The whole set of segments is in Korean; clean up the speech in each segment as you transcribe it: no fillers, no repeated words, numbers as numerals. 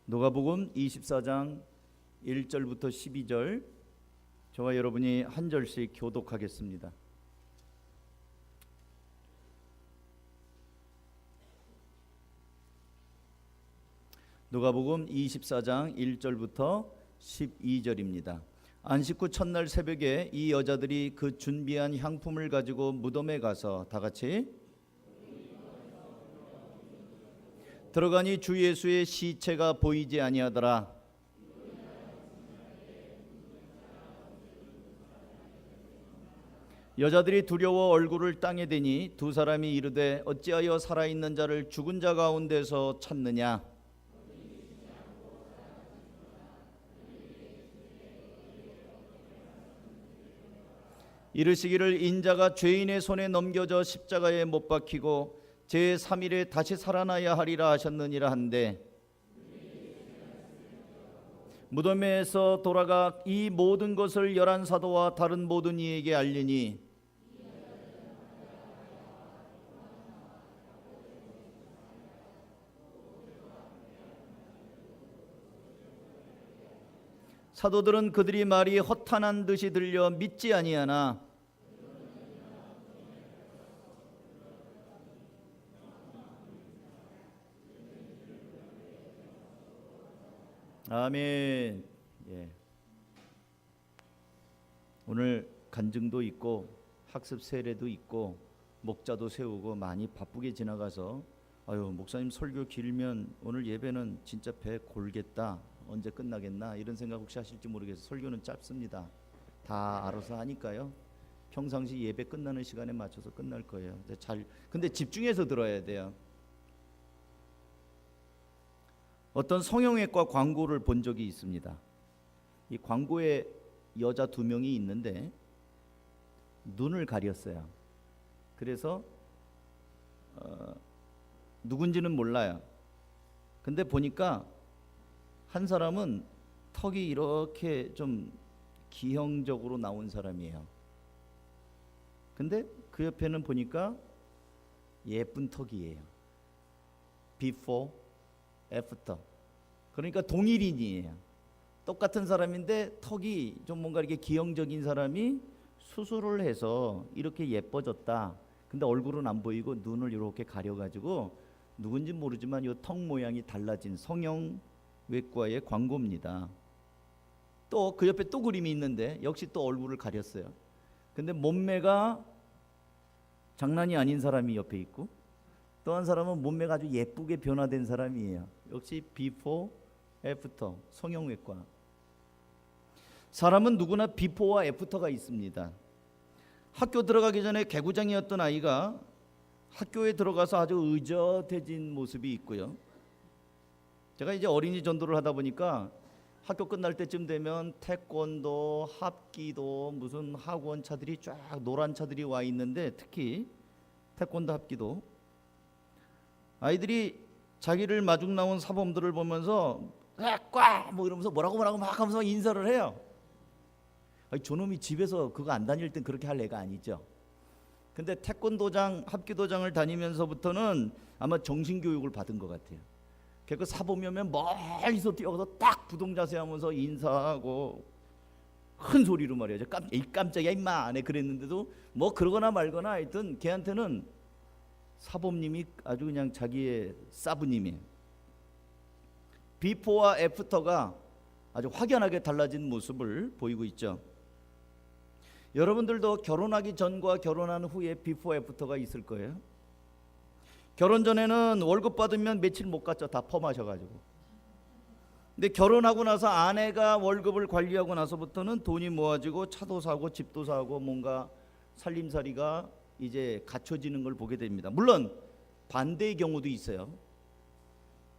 누가복음 24장 1절부터 12절 저와 여러분이 한 절씩 교독하겠습니다. 누가복음 24장 1절부터 12절입니다. 안식 후 첫날 새벽에 이 여자들이 그 준비한 향품을 가지고 무덤에 가서 다 같이 들어가니 주 예수의 시체가 보이지 아니하더라. 여자들이 두려워 얼굴을 땅에 대니 두 사람이 이르되 어찌하여 살아있는 자를 죽은 자 가운데서 찾느냐. 이르시기를 인자가 죄인의 손에 넘겨져 십자가에 못 박히고 제3일에 다시 살아나야 하리라 하셨느니라 한데 무덤에서 돌아가 이 모든 것을 11 사도와 다른 모든 이에게 알리니 사도들은 그들이 말이 허탄한 듯이 들려 믿지 아니하나 아멘. 예. 오늘 간증도 있고 학습 세례도 있고 목자도 세우고 많이 바쁘게 지나가서 아유 목사님 설교 길면 오늘 예배는 진짜 배 골겠다. 언제 끝나겠나 이런 생각 혹시 하실지 모르겠어요. 설교는 짧습니다. 다 알아서 하니까요. 평상시 예배 끝나는 시간에 맞춰서 끝날 거예요. 근데 집중해서 들어야 돼요. 어떤 성형외과 광고를 본 적이 있습니다. 이 광고에 여자 2명이 있는데 눈을 가렸어요. 그래서 누군지는 몰라요. 근데 보니까 한 사람은 턱이 이렇게 좀 기형적으로 나온 사람이에요. 근데 그 옆에는 보니까 예쁜 턱이에요. Before, After. 그러니까 동일인이에요. 똑같은 사람인데 턱이 좀 뭔가 이렇게 기형적인 사람이 수술을 해서 이렇게 예뻐졌다. 근데 얼굴은 안 보이고 눈을 이렇게 가려가지고 누군지 모르지만 이 턱 모양이 달라진 성형외과의 광고입니다. 또 그 옆에 또 그림이 있는데 역시 또 얼굴을 가렸어요. 근데 몸매가 장난이 아닌 사람이 옆에 있고 또 한 사람은 몸매가 아주 예쁘게 변화된 사람이에요. 역시 비포, 애프터, 성형외과. 사람은 누구나 비포와 애프터가 있습니다. 학교 들어가기 전에 개구장이었던 아이가 학교에 들어가서 아주 의젓해진 모습이 있고요. 제가 이제 어린이 전도를 하다 보니까 학교 끝날 때쯤 되면 태권도, 합기도, 무슨 학원 차들이 쫙 노란 차들이 와 있는데 특히 태권도 합기도 아이들이 자기를 마중 나온 사범들을 보면서 꽉 뭐 이러면서 뭐라고 막 하면서 인사를 해요. 아니, 저놈이 집에서 그거 안 다닐 땐 그렇게 할 애가 아니죠. 근데 태권도장, 합기도장을 다니면서부터는 아마 정신교육을 받은 것 같아요. 그 사범이 오면 멀리서 뛰어가서 딱 부동자세 하면서 인사하고 큰 소리로 말이죠. 깜짝이야 임마 안 해 그랬는데도 뭐 그러거나 말거나 하여튼 걔한테는 사범님이 아주 그냥 자기의 사부님이에요. 비포와 애프터가 아주 확연하게 달라진 모습을 보이고 있죠. 여러분들도 결혼하기 전과 결혼한 후에 비포 애프터가 있을 거예요. 결혼 전에는 월급 받으면 며칠 못 갔죠. 다 퍼마셔가지고. 근데 결혼하고 나서 아내가 월급을 관리하고 나서부터는 돈이 모아지고 차도 사고 집도 사고 뭔가 살림살이가 이제 갖춰지는 걸 보게 됩니다. 물론 반대의 경우도 있어요.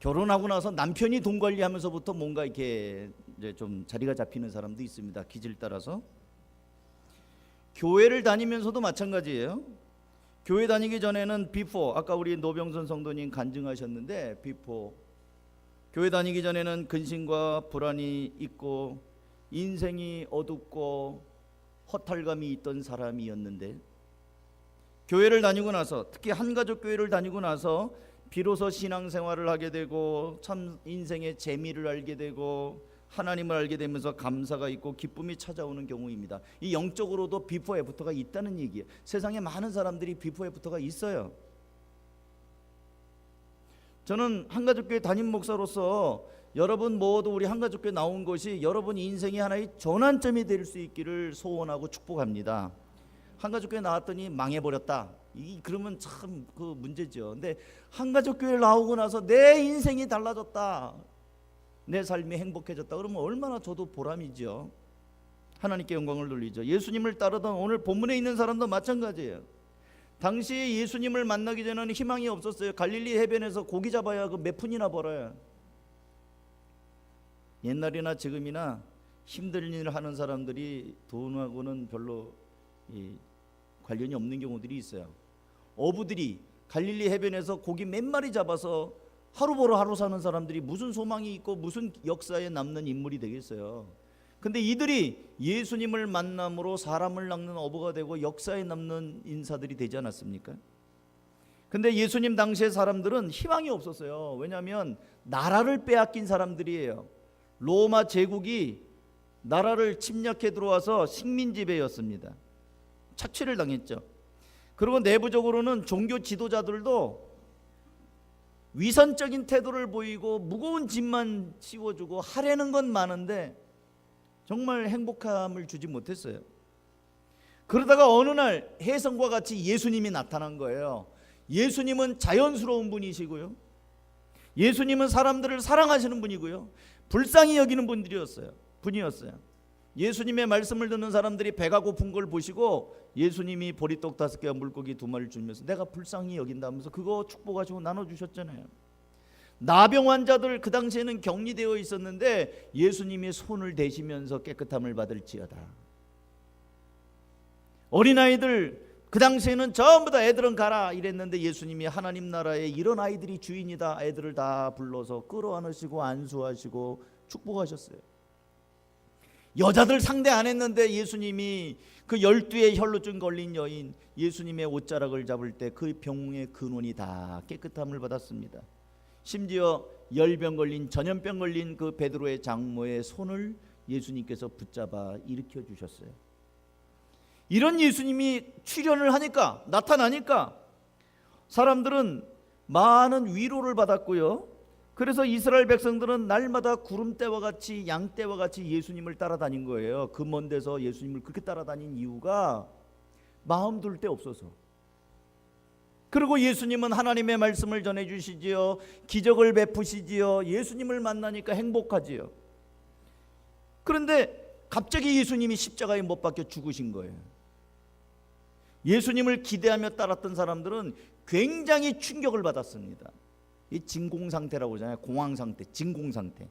결혼하고 나서 남편이 돈 관리하면서부터 뭔가 이렇게 이제 좀 자리가 잡히는 사람도 있습니다. 기질 따라서. 교회를 다니면서도 마찬가지예요. 교회 다니기 전에는 비포, 아까 우리 노병선 성도님 간증하셨는데 비포, 교회 다니기 전에는 근심과 불안이 있고 인생이 어둡고 허탈감이 있던 사람이었는데 교회를 다니고 나서, 특히 한가족 교회를 다니고 나서 비로소 신앙생활을 하게 되고 참 인생의 재미를 알게 되고 하나님을 알게 되면서 감사가 있고 기쁨이 찾아오는 경우입니다. 이 영적으로도 비포 애프터가 있다는 얘기예요. 세상에 많은 사람들이 비포 애프터가 있어요. 저는 한가족교회 담임 목사로서 여러분 모두 우리 한가족교회 나온 것이 여러분 인생의 하나의 전환점이 될 수 있기를 소원하고 축복합니다. 한가족교회 나왔더니 망해버렸다, 그러면 참 그 문제죠. 근데 한가족교회 나오고 나서 내 인생이 달라졌다, 내 삶이 행복해졌다, 그러면 얼마나 저도 보람이죠. 하나님께 영광을 돌리죠. 예수님을 따르던 오늘 본문에 있는 사람도 마찬가지예요. 당시에 예수님을 만나기 전에는 희망이 없었어요. 갈릴리 해변에서 고기 잡아야 그 몇 푼이나 벌어요. 옛날이나 지금이나 힘든 일을 하는 사람들이 돈하고는 별로 관련이 없는 경우들이 있어요. 어부들이 갈릴리 해변에서 고기 몇 마리 잡아서 하루 벌어 하루 사는 사람들이 무슨 소망이 있고 무슨 역사에 남는 인물이 되겠어요. 근데 이들이 예수님을 만남으로 사람을 낚는 어부가 되고 역사에 남는 인사들이 되지 않았습니까? 근데 예수님 당시의 사람들은 희망이 없었어요. 왜냐하면 나라를 빼앗긴 사람들이에요. 로마 제국이 나라를 침략해 들어와서 식민지배였습니다. 착취를 당했죠. 그리고 내부적으로는 종교 지도자들도 위선적인 태도를 보이고 무거운 짐만 씌워주고 하려는 건 많은데 정말 행복함을 주지 못했어요. 그러다가 어느 날 혜성과 같이 예수님이 나타난 거예요. 예수님은 자연스러운 분이시고요, 예수님은 사람들을 사랑하시는 분이고요, 불쌍히 여기는 분이었어요. 예수님의 말씀을 듣는 사람들이 배가 고픈 걸 보시고 예수님이 보리떡 5개와 물고기 2마리를 주면서 내가 불쌍히 여긴다면서 그거 축복하시고 나눠주셨잖아요. 나병 환자들 그 당시에는 격리되어 있었는데 예수님이 손을 대시면서 깨끗함을 받을지어다. 어린아이들 그 당시에는 전부 다 애들은 가라 이랬는데 예수님이 하나님 나라에 이런 아이들이 주인이다, 애들을 다 불러서 끌어안으시고 안수하시고 축복하셨어요. 여자들 상대 안 했는데 예수님이 그 12의 혈루증 걸린 여인 예수님의 옷자락을 잡을 때 그 병의 근원이 다 깨끗함을 받았습니다. 심지어 열병 걸린 전염병 걸린 그 베드로의 장모의 손을 예수님께서 붙잡아 일으켜 주셨어요. 이런 예수님이 출현을 하니까, 나타나니까 사람들은 많은 위로를 받았고요. 그래서 이스라엘 백성들은 날마다 구름대와 같이 양떼와 같이 예수님을 따라다닌 거예요. 그 먼 데서 예수님을 그렇게 따라다닌 이유가 마음 둘 데 없어서. 그리고 예수님은 하나님의 말씀을 전해주시지요, 기적을 베푸시지요, 예수님을 만나니까 행복하지요. 그런데 갑자기 예수님이 십자가에 못 박혀 죽으신 거예요. 예수님을 기대하며 따랐던 사람들은 굉장히 충격을 받았습니다. 이 진공상태라고 하잖아요. 공황상태, 진공상태.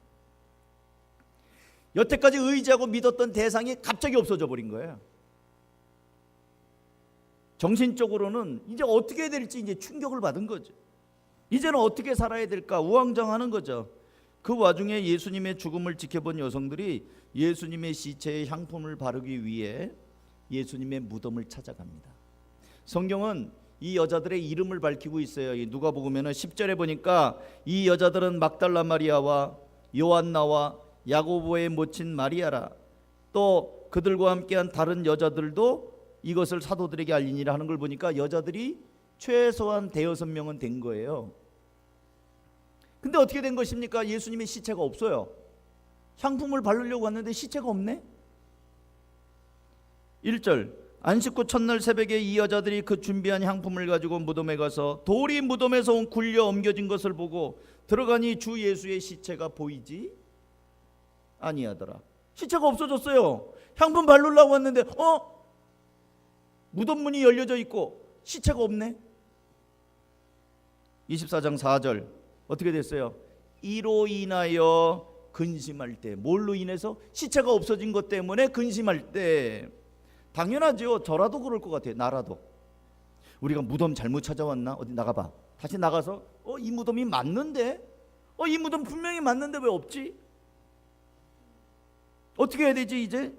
여태까지 의지하고 믿었던 대상이 갑자기 없어져 버린 거예요. 정신적으로는 이제 어떻게 해야 될지 이제 충격을 받은 거죠. 이제는 어떻게 살아야 될까 우왕좌왕하는 거죠. 그 와중에 예수님의 죽음을 지켜본 여성들이 예수님의 시체에 향품을 바르기 위해 예수님의 무덤을 찾아갑니다. 성경은 이 여자들의 이름을 밝히고 있어요. 누가복음에는 10절에 보니까 이 여자들은 막달라 마리아와 요한나와 야고보의 모친 마리아라, 또 그들과 함께한 다른 여자들도 이것을 사도들에게 알리니라 하는 걸 보니까 여자들이 최소한 5-6명은 된 거예요. 근데 어떻게 된 것입니까? 예수님의 시체가 없어요. 향품을 바르려고 왔는데 시체가 없네. 1절, 안식 후 첫날 새벽에 이 여자들이 그 준비한 향품을 가지고 무덤에 가서 돌이 무덤에서 굴려 옮겨진 것을 보고 들어가니 주 예수의 시체가 보이지 아니하더라. 시체가 없어졌어요. 향품 바르려고 왔는데 무덤 문이 열려져 있고 시체가 없네. 24장 4절 어떻게 됐어요? 이로 인하여 근심할 때, 뭘로 인해서? 시체가 없어진 것 때문에 근심할 때. 당연하죠. 저라도 그럴 것 같아요. 나라도. 우리가 무덤 잘못 찾아왔나? 어디 나가봐. 다시 나가서 이 무덤이 맞는데? 이 무덤 분명히 맞는데 왜 없지? 어떻게 해야 되지 이제?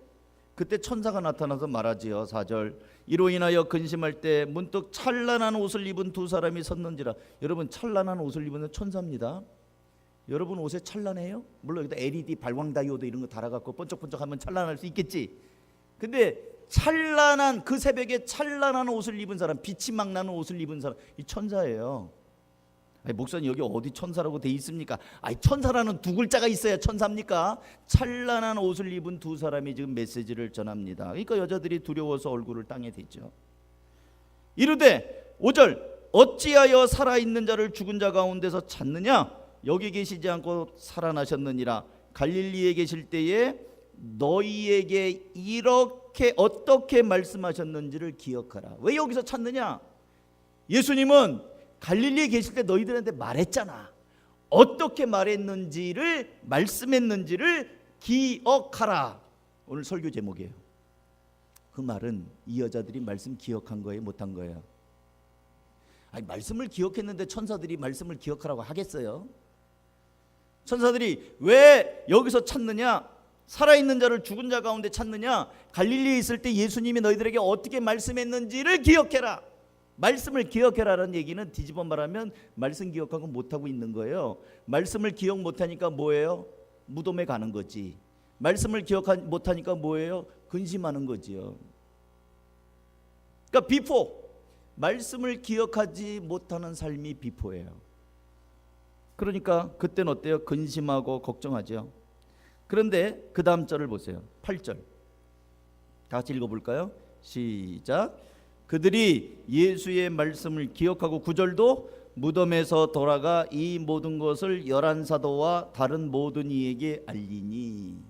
그때 천사가 나타나서 말하지요. 4절 이로 인하여 근심할 때 문득 찬란한 옷을 입은 두 사람이 섰는지라. 여러분 찬란한 옷을 입은 천사입니다. 여러분 옷에 찬란해요? 물론 여기다 LED 발광 다이오드 이런 거 달아갖고 번쩍번쩍하면 찬란할 수 있겠지. 근데 찬란한 그 새벽에 찬란한 옷을 입은 사람, 빛이 막 나는 옷을 입은 사람, 이 천사예요. 아니, 목사님 여기 어디 천사라고 돼 있습니까? 아니, 천사라는 두 글자가 있어야 천사입니까? 찬란한 옷을 입은 두 사람이 지금 메시지를 전합니다. 그러니까 여자들이 두려워서 얼굴을 땅에 대죠. 이르되 5절 어찌하여 살아있는 자를 죽은 자 가운데서 찾느냐? 여기 계시지 않고 살아나셨느니라. 갈릴리에 계실 때에 너희에게 이렇게 어떻게 말씀하셨는지를 기억하라. 왜 여기서 찾느냐? 예수님은 갈릴리에 계실 때 너희들한테 말했잖아. 어떻게 말했는지를 말씀했는지를 기억하라. 오늘 설교 제목이에요. 그 말은 이 여자들이 말씀 기억한 거예요, 못한 거예요? 아니, 말씀을 기억했는데 천사들이 말씀을 기억하라고 하겠어요? 천사들이 왜 여기서 찾느냐? 살아있는 자를 죽은 자 가운데 찾느냐? 갈릴리에 있을 때 예수님이 너희들에게 어떻게 말씀했는지를 기억해라. 말씀을 기억해라라는 얘기는 뒤집어 말하면 말씀 기억하고 못하고 있는 거예요. 말씀을 기억 못하니까 뭐예요? 무덤에 가는 거지. 말씀을 기억 못하니까 뭐예요? 근심하는 거지요. 그러니까 비포, 말씀을 기억하지 못하는 삶이 비포예요. 그러니까 그때는 어때요? 근심하고 걱정하죠. 그런데 그 다음 절을 보세요. 8절 다 같이 읽어볼까요? 시작. 그들이 예수의 말씀을 기억하고 9절도 무덤에서 돌아가 이 모든 것을 열한 사도와 다른 모든 이에게 알리니.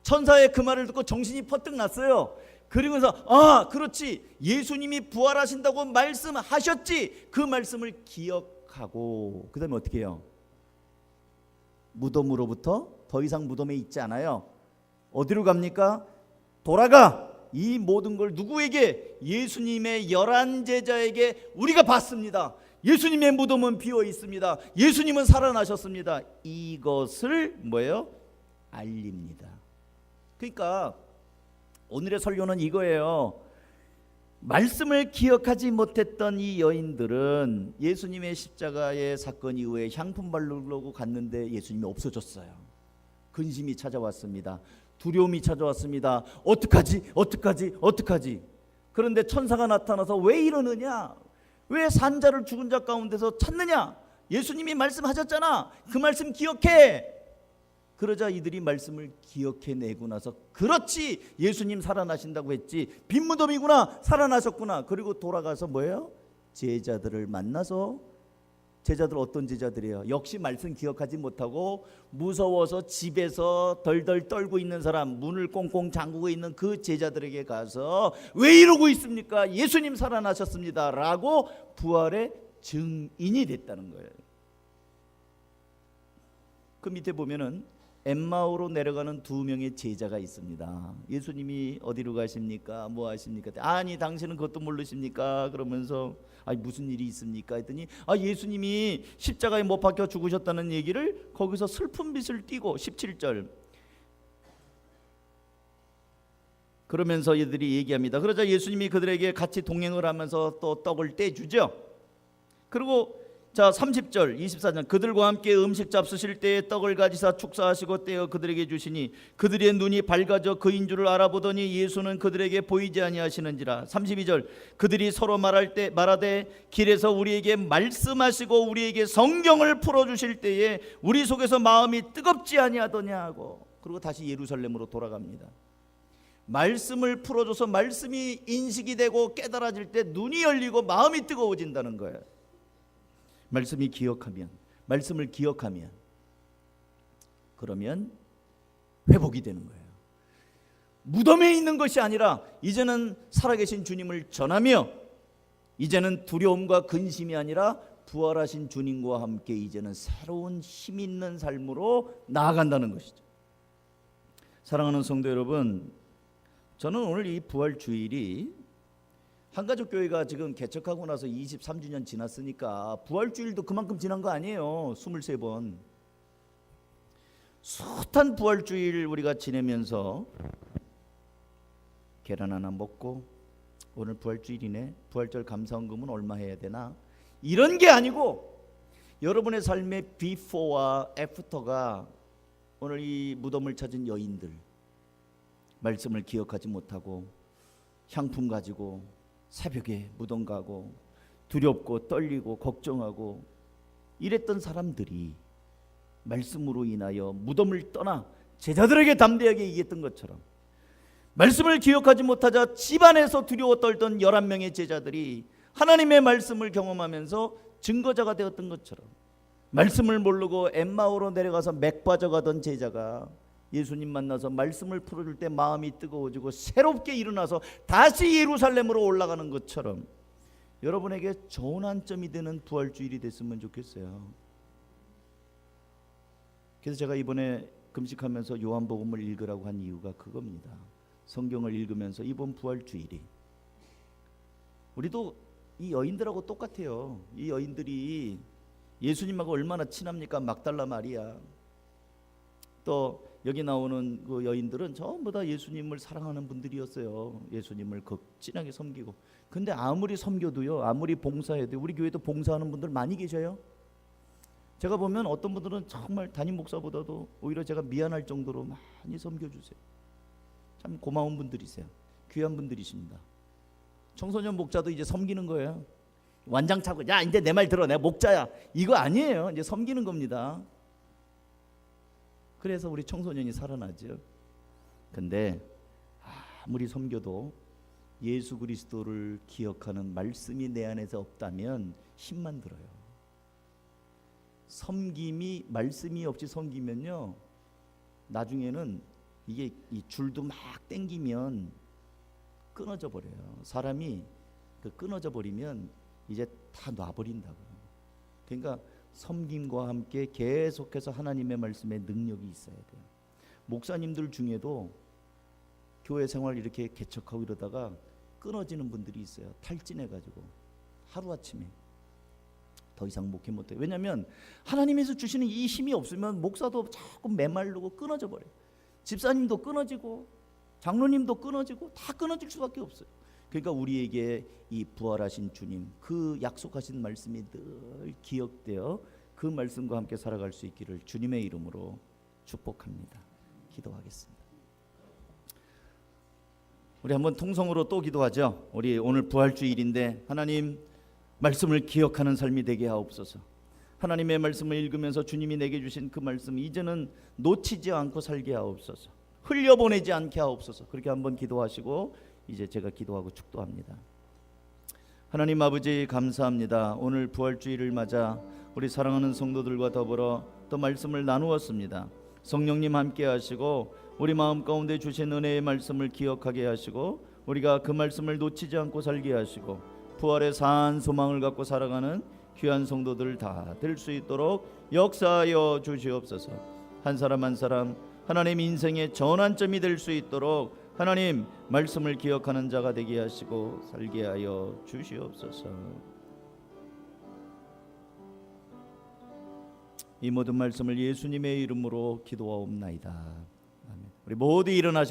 천사의 그 말을 듣고 정신이 퍼뜩 났어요. 그러면서 아 그렇지, 예수님이 부활하신다고 말씀하셨지. 그 말씀을 기억하고 그 다음에 어떻게 해요? 무덤으로부터 더 이상 무덤에 있지 않아요. 어디로 갑니까? 돌아가 이 모든 걸 누구에게? 예수님의 11 제자에게 우리가 봤습니다. 예수님의 무덤은 비어 있습니다. 예수님은 살아나셨습니다. 이것을 뭐예요? 알립니다. 그러니까 오늘의 설교는 이거예요. 말씀을 기억하지 못했던 이 여인들은 예수님의 십자가의 사건 이후에 향품 바르려고 갔는데 예수님이 없어졌어요. 근심이 찾아왔습니다. 두려움이 찾아왔습니다. 어떡하지? 그런데 천사가 나타나서 왜 이러느냐? 왜 산자를 죽은 자 가운데서 찾느냐? 예수님이 말씀하셨잖아. 그 말씀 기억해. 그러자 이들이 말씀을 기억해내고 나서 그렇지, 예수님 살아나신다고 했지. 빈 무덤이구나, 살아나셨구나. 그리고 돌아가서 뭐예요? 제자들을 만나서, 제자들 어떤 제자들이에요? 역시 말씀 기억하지 못하고 무서워서 집에서 덜덜 떨고 있는 사람, 문을 꽁꽁 잠그고 있는 그 제자들에게 가서 왜 이러고 있습니까? 예수님 살아나셨습니다 라고 부활의 증인이 됐다는 거예요. 그 밑에 보면은 엠마오로 내려가는 2명의 제자가 있습니다. 예수님이 어디로 가십니까? 뭐 하십니까? 아니 당신은 그것도 모르십니까? 그러면서 아니 무슨 일이 있습니까? 했더니 예수님이 십자가에 못 박혀 죽으셨다는 얘기를 거기서 슬픈 빛을 띠고 17절 그러면서 얘들이 얘기합니다. 그러자 예수님이 그들에게 같이 동행을 하면서 또 떡을 떼주죠. 그리고 자 30절 24절 그들과 함께 음식 잡수실 때에 떡을 가지사 축사하시고 떼어 그들에게 주시니 그들의 눈이 밝아져 그인 줄을 알아보더니 예수는 그들에게 보이지 아니하시는지라. 32절 그들이 서로 말하되 길에서 우리에게 말씀하시고 우리에게 성경을 풀어주실 때에 우리 속에서 마음이 뜨겁지 아니하더냐 하고, 그리고 다시 예루살렘으로 돌아갑니다. 말씀을 풀어줘서 말씀이 인식이 되고 깨달아질 때 눈이 열리고 마음이 뜨거워진다는 거예요. 말씀을 기억하면 그러면 회복이 되는 거예요. 무덤에 있는 것이 아니라 이제는 살아계신 주님을 전하며, 이제는 두려움과 근심이 아니라 부활하신 주님과 함께 이제는 새로운 힘 있는 삶으로 나아간다는 것이죠. 사랑하는 성도 여러분, 저는 오늘 이 부활 주일이 한가족교회가 지금 개척하고 나서 23주년 지났으니까 부활주일도 그만큼 지난 거 아니에요. 23번 숱한 부활주일 우리가 지내면서 계란 하나 먹고 오늘 부활주일이네. 부활절 감사헌금은 얼마 해야 되나? 이런 게 아니고 여러분의 삶의 비포와 애프터가 오늘 이 무덤을 찾은 여인들, 말씀을 기억하지 못하고 향품 가지고 새벽에 무덤 가고 두렵고 떨리고 걱정하고 이랬던 사람들이 말씀으로 인하여 무덤을 떠나 제자들에게 담대하게 얘기했던 것처럼, 말씀을 기억하지 못하자 집안에서 두려워 떨던 11명의 제자들이 하나님의 말씀을 경험하면서 증거자가 되었던 것처럼, 말씀을 모르고 엠마오로 내려가서 맥 빠져가던 제자가 예수님 만나서 말씀을 풀어줄 때 마음이 뜨거워지고 새롭게 일어나서 다시 예루살렘으로 올라가는 것처럼 여러분에게 전환점이 되는 부활주일이 됐으면 좋겠어요. 그래서 제가 이번에 금식하면서 요한복음을 읽으라고 한 이유가 그겁니다. 성경을 읽으면서 이번 부활주일이 우리도 이 여인들하고 똑같아요. 이 여인들이 예수님하고 얼마나 친합니까? 막달라 마리아, 또 여기 나오는 그 여인들은 전부 다 예수님을 사랑하는 분들이었어요. 예수님을 진하게 섬기고. 근데 아무리 섬겨도요, 아무리 봉사해도, 우리 교회도 봉사하는 분들 많이 계셔요. 제가 보면 어떤 분들은 정말 담임 목사보다도 오히려 제가 미안할 정도로 많이 섬겨주세요. 참 고마운 분들이세요. 귀한 분들이십니다. 청소년 목자도 이제 섬기는 거예요. 완장 차고, 야 이제 내 말 들어, 내가 목자야, 이거 아니에요. 이제 섬기는 겁니다. 그래서 우리 청소년이 살아나죠. 근데 아무리 섬겨도 예수 그리스도를 기억하는 말씀이 내 안에서 없다면 힘만 들어요. 섬김이, 말씀이 없이 섬기면요, 나중에는 이게 이 줄도 막 땡기면 끊어져 버려요. 사람이 끊어져 버리면 이제 다 놔버린다고요. 그러니까 섬김과 함께 계속해서 하나님의 말씀에 능력이 있어야 돼요. 목사님들 중에도 교회 생활 이렇게 개척하고 이러다가 끊어지는 분들이 있어요. 탈진해가지고 하루아침에 더 이상 목회 못해요. 왜냐하면 하나님에서 주시는 이 힘이 없으면 목사도 자꾸 메마르고 끊어져 버려요. 집사님도 끊어지고 장로님도 끊어지고 다 끊어질 수밖에 없어요. 그러니까 우리에게 이 부활하신 주님, 그 약속하신 말씀이 늘 기억되어 그 말씀과 함께 살아갈 수 있기를 주님의 이름으로 축복합니다. 기도하겠습니다. 우리 한번 통성으로 또 기도하죠. 우리 오늘 부활주일인데 하나님 말씀을 기억하는 삶이 되게 하옵소서. 하나님의 말씀을 읽으면서 주님이 내게 주신 그 말씀 이제는 놓치지 않고 살게 하옵소서. 흘려보내지 않게 하옵소서. 그렇게 한번 기도하시고 이제 제가 기도하고 축도합니다. 하나님 아버지 감사합니다. 오늘 부활주일을 맞아 우리 사랑하는 성도들과 더불어 또 말씀을 나누었습니다. 성령님 함께 하시고 우리 마음 가운데 주신 은혜의 말씀을 기억하게 하시고 우리가 그 말씀을 놓치지 않고 살게 하시고 부활의 산 소망을 갖고 살아가는 귀한 성도들 다 될 수 있도록 역사하여 주시옵소서. 한 사람 한 사람 하나님 인생의 전환점이 될 수 있도록 하나님 말씀을 기억하는 자가 되게 하시고 살게 하여 주시옵소서. 이 모든 말씀을 예수님의 이름으로 기도하옵나이다. 아멘. 우리 모두 일어나셔